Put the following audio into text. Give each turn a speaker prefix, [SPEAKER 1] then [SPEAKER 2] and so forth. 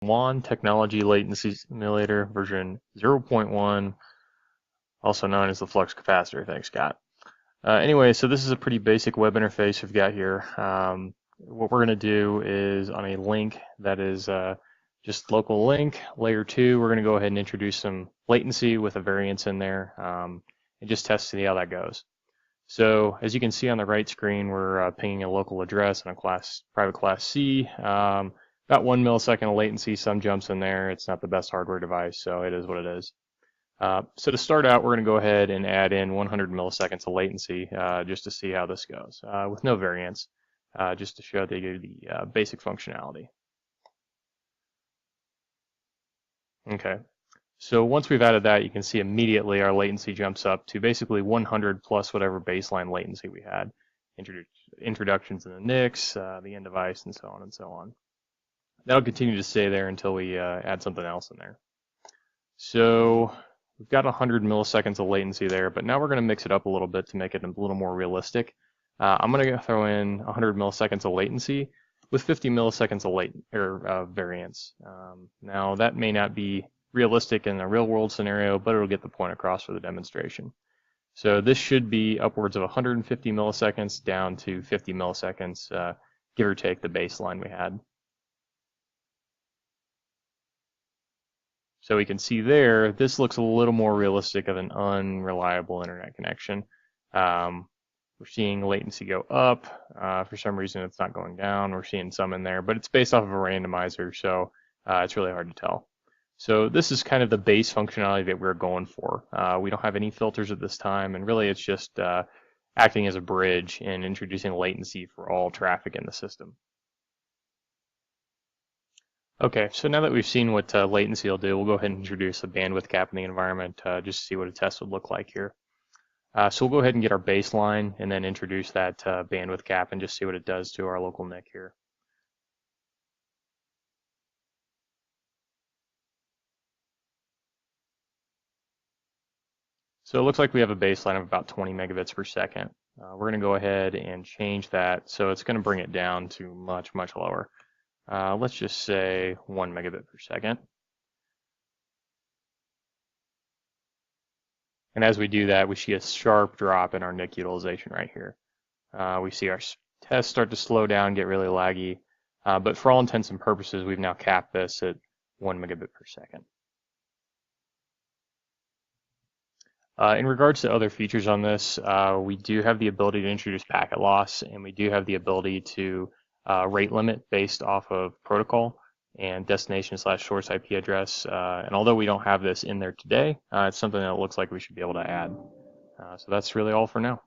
[SPEAKER 1] Lewan Technology Latency Simulator version 0.1, also known as the Flux Capacitor. Thanks, Scott. Anyway, so this is a pretty basic web interface we've got here. What we're going to do is on a link that is just local link, layer 2, we're going to go ahead and introduce some latency with a variance in there and just test to see how that goes. So as you can see on the right screen, we're pinging a local address on a private class C. About 1 millisecond of latency, some jumps in there. It's not the best hardware device, so it is what it is. So to start out, we're going to go ahead and add in 100 milliseconds of latency just to see how this goes with no variance, just to show the basic functionality. Okay, so once we've added that, you can see immediately our latency jumps up to basically 100 plus whatever baseline latency we had. Introductions in the NICs, the end device, and so on and so on. That'll continue to stay there until we add something else in there. So we've got 100 milliseconds of latency there, but now we're going to mix it up a little bit to make it a little more realistic. I'm going to throw in 100 milliseconds of latency with 50 milliseconds of variance. Now that may not be realistic in a real world scenario, but it'll get the point across for the demonstration. So this should be upwards of 150 milliseconds down to 50 milliseconds, give or take the baseline we had. So we can see there, this looks a little more realistic of an unreliable internet connection. We're seeing latency go up. For some reason, it's not going down. We're seeing some in there, but it's based off of a randomizer, so it's really hard to tell. So this is kind of the base functionality that we're going for. We don't have any filters at this time, and really it's just acting as a bridge and introducing latency for all traffic in the system. Okay, so now that we've seen what latency will do, we'll go ahead and introduce a bandwidth cap in the environment just to see what a test would look like here. So we'll go ahead and get our baseline and then introduce that bandwidth cap and just see what it does to our local NIC here. So it looks like we have a baseline of about 20 megabits per second. We're going to go ahead and change that, so it's going to bring it down to much, much lower. Let's just say 1 megabit per second. And as we do that, we see a sharp drop in our NIC utilization right here. We see our tests start to slow down, get really laggy. But for all intents and purposes, we've now capped this at 1 megabit per second. In regards to other features on this, we do have the ability to introduce packet loss, and we do have the ability to rate limit based off of protocol and destination/source IP address. And although we don't have this in there today, it's something that looks like we should be able to add. So that's really all for now.